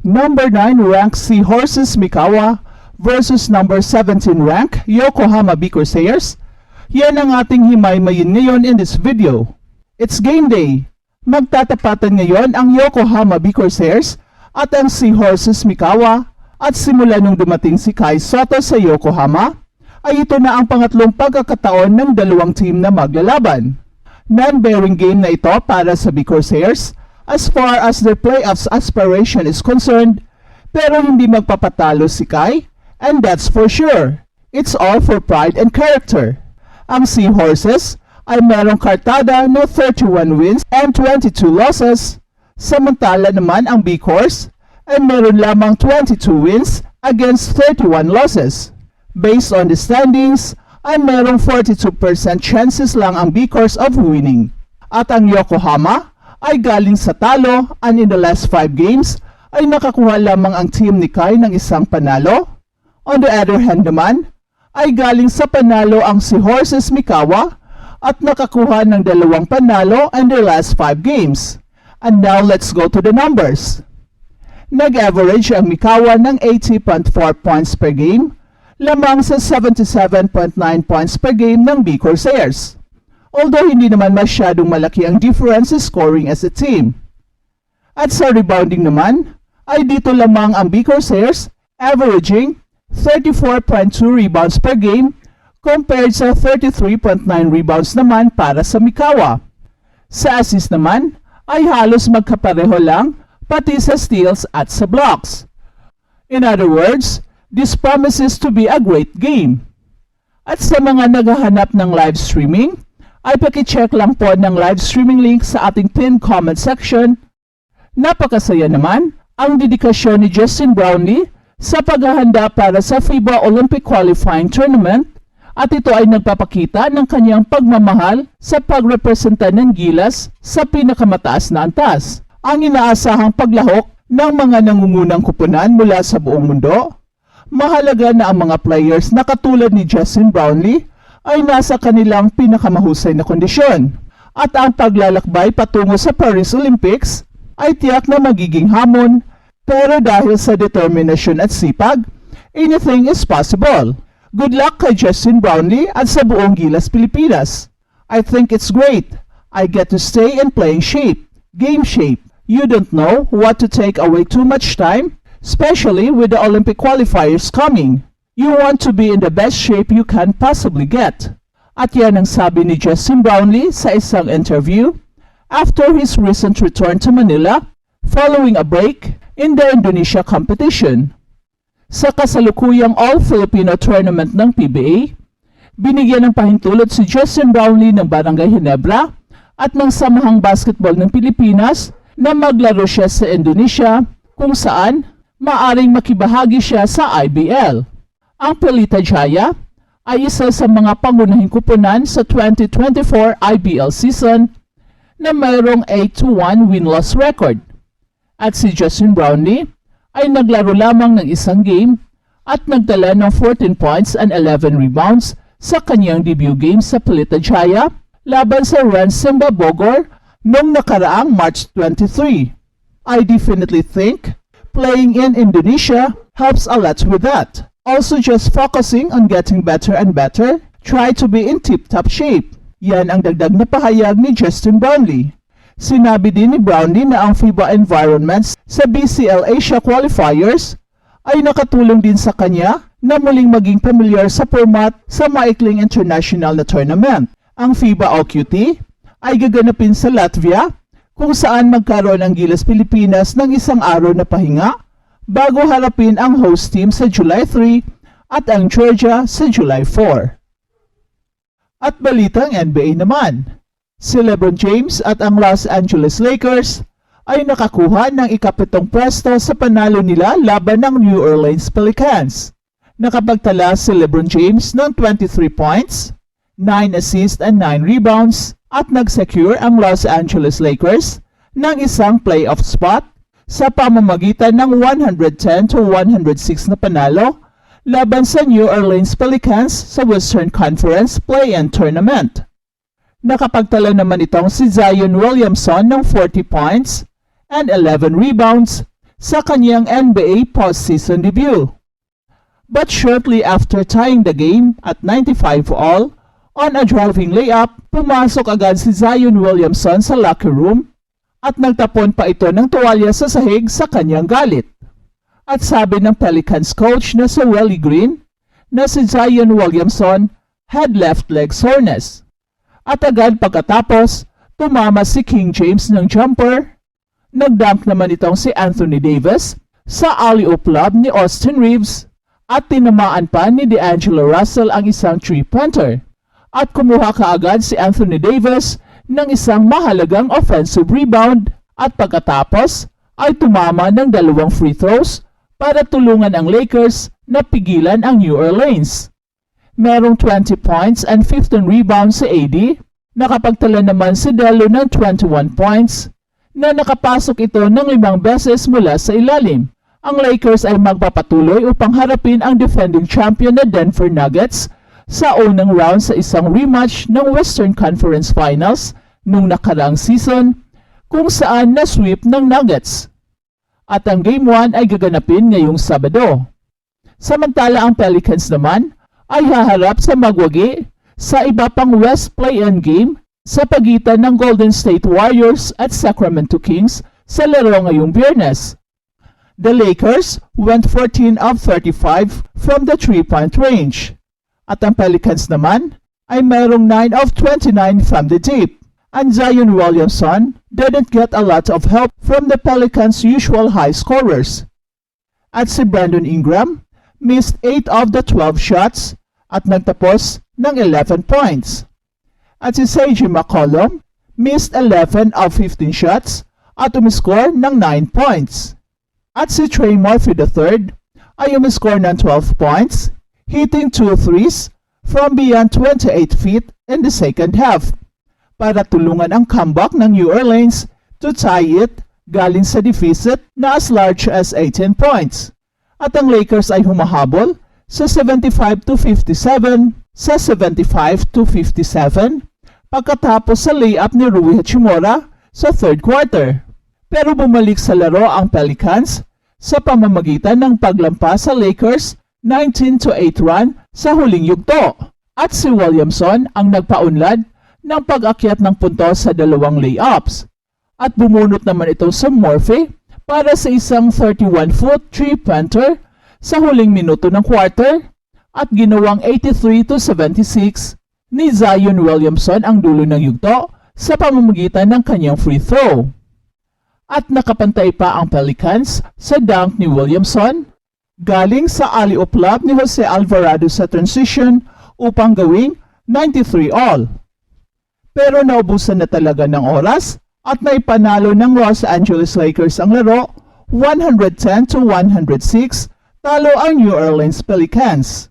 Number 9 ranked Seahorses Mikawa versus number 17 ranked Yokohama B Corsairs. Yan ang ating himay-mayin ngayon in this video. It's game day. Magtatapatan ngayon ang Yokohama B Corsairs at ang Seahorses Mikawa, at simula nung dumating si Kai Sotto sa Yokohama, ay ito na ang pangatlong pagkakataon ng dalawang team na maglalaban. Non-bearing game na ito para sa B Corsairs as far as their playoffs aspiration is concerned, pero hindi magpapatalo si Kai, and that's for sure. It's all for pride and character. Ang Seahorses ay merong kartada na 31 wins and 22 losses, samantala naman ang B Corps ay meron lamang 22 wins against 31 losses. Based on the standings, ay merong 42% chances lang ang B Corps of winning. At ang Yokohama ay galing sa talo, and in the last 5 games ay nakakuha lamang ang team ni Kai ng isang panalo. On the other hand naman, ay galing sa panalo ang Seahorses Mikawa at nakakuha ng 2 panalo in their last 5 games. And now let's go to the numbers. Nag-average ang Mikawa ng 80.4 points per game, lamang sa 77.9 points per game ng B Corsairs. Although hindi naman masyadong malaki ang difference in scoring as a team. At sa rebounding naman, ay dito lamang ang B Corsairs averaging 34.2 rebounds per game compared sa 33.9 rebounds naman para sa Mikawa. Sa assist naman, ay halos magkapareho lang pati sa steals at sa blocks. In other words, this promises to be a great game. At sa mga naghahanap ng live streaming, ay pakicheck lang po ng live streaming link sa ating pinned comment section. Napakasaya naman ang dedikasyon ni Justin Brownlee sa paghahanda para sa FIBA Olympic Qualifying Tournament, at ito ay nagpapakita ng kanyang pagmamahal sa pagrepresenta ng Gilas sa pinakamataas na antas. Ang inaasahang paglahok ng mga nangungunang kupunan mula sa buong mundo. Mahalaga na ang mga players na katulad ni Justin Brownlee ay nasa kanilang pinakamahusay na kondisyon. At ang paglalakbay patungo sa Paris Olympics ay tiyak na magiging hamon, pero dahil sa determinasyon at sipag, anything is possible. Good luck kay Justin Brownlee at sa buong Gilas Pilipinas. I think it's great. I get to stay in playing shape, game shape. You don't know what to take away too much time, especially with the Olympic qualifiers coming. You want to be in the best shape you can possibly get. At yan ang sabi ni Justin Brownlee sa isang interview after his recent return to Manila following a break in the Indonesia competition. Sa kasalukuyang All-Filipino Tournament ng PBA, binigyan ng pahintulot si Justin Brownlee ng Barangay Ginebra at ng Samahang Basketball ng Pilipinas na maglaro siya sa Indonesia, kung saan maaring makibahagi siya sa IBL. Ang Pelita Jaya ay isa sa mga pangunahing kupunan sa 2024 IBL season na mayroong 8-1 win-loss record. At si Justin Brownlee ay naglaro lamang ng isang game at nagdala ng 14 points and 11 rebounds sa kanyang debut game sa Pelita Jaya laban sa Ransimba Bogor noong nakaraang March 23. I definitely think playing in Indonesia helps a lot with that. Also just focusing on getting better and better, try to be in tip-top shape. Yan ang dagdag na pahayag ni Justin Brownlee. Sinabi din ni Brownlee na ang FIBA environments sa BCL Asia qualifiers ay nakatulong din sa kanya na muling maging familiar sa format sa maikling international na tournament. Ang FIBA OQT ay gaganapin sa Latvia, kung saan magkaroon ang Gilas Pilipinas ng isang araw na pahinga bago harapin ang host team sa July 3 at ang Georgia sa July 4. At balitang NBA naman, si LeBron James at ang Los Angeles Lakers ay nakakuha ng ika-7 pwesto sa panalo nila laban ng New Orleans Pelicans. Nakapagtala si LeBron James ng 23 points, 9 assists and 9 rebounds, at nag-secure ang Los Angeles Lakers ng isang playoff spot sa pamamagitan ng 110-106 na panalo laban sa New Orleans Pelicans sa Western Conference Play-In Tournament. Nakapagtala naman itong si Zion Williamson ng 40 points and 11 rebounds sa kanyang NBA postseason debut. But shortly after tying the game at 95 all, on a driving layup, pumasok agad si Zion Williamson sa locker room at nagtapon pa ito ng tuwalya sa sahig sa kanyang galit. At sabi ng Pelicans coach na si Willie Green na si Zion Williamson had left leg soreness. At agad pagkatapos, tumama si King James ng jumper. Nagdunk naman itong si Anthony Davis sa alley-oop lob ni Austin Reeves at tinamaan pa ni D'Angelo Russell ang isang three-pointer. At kumuha kaagad si Anthony Davis ng isang mahalagang offensive rebound at pagkatapos ay tumama ng 2 free throws para tulungan ang Lakers na pigilan ang New Orleans. Merong 20 points and 15 rebounds si AD, nakapagtala naman si Delo ng 21 points na nakapasok ito ng 5 beses mula sa ilalim. Ang Lakers ay magpapatuloy upang harapin ang defending champion na Denver Nuggets sa unang round sa isang rematch ng Western Conference Finals nung nakaraang season kung saan na-sweep ng Nuggets. At ang Game 1 ay gaganapin ngayong Sabado. Samantala ang Pelicans naman ay haharap sa magwagi sa iba pang West Play-in game sa pagitan ng Golden State Warriors at Sacramento Kings sa laro ngayong Biyernes. The Lakers went 14 of 35 from the 3-point range. At ang Pelicans naman ay mayroong 9 of 29 from the deep. And Zion Williamson didn't get a lot of help from the Pelicans' usual high scorers. At si Brandon Ingram missed 8 of the 12 shots at nagtapos ng 11 points. At si CJ McCollum missed 11 of 15 shots at umiscore ng 9 points. At si Trey Murphy III ay umiscore ng 12 points, hitting 2 threes from beyond 28 feet in the second half para tulungan ang comeback ng New Orleans to tie it galing sa deficit na as large as 18 points. At ang Lakers ay humahabol sa 75-57 sa 75-57 pagkatapos sa layup ni Rui Hachimura sa third quarter. Pero bumalik sa laro ang Pelicans sa pamamagitan ng paglampas sa Lakers 19-8 run sa huling yugto. At si Williamson ang nagpaunlad ng pag-akyat ng puntos sa 2 layups. At bumunot naman ito sa Murphy para sa isang 31-foot three-pointer sa huling minuto ng quarter at ginawang 83-76 ni Zion Williamson ang dulo ng yugto sa pamamagitan ng kanyang free throw. At nakapantay pa ang Pelicans sa dunk ni Williamson galing sa alley-oop lob ni Jose Alvarado sa transition upang gawing 93 all. Pero naubusan na talaga ng oras at naipanalo ng Los Angeles Lakers ang laro 110-106, talo ang New Orleans Pelicans.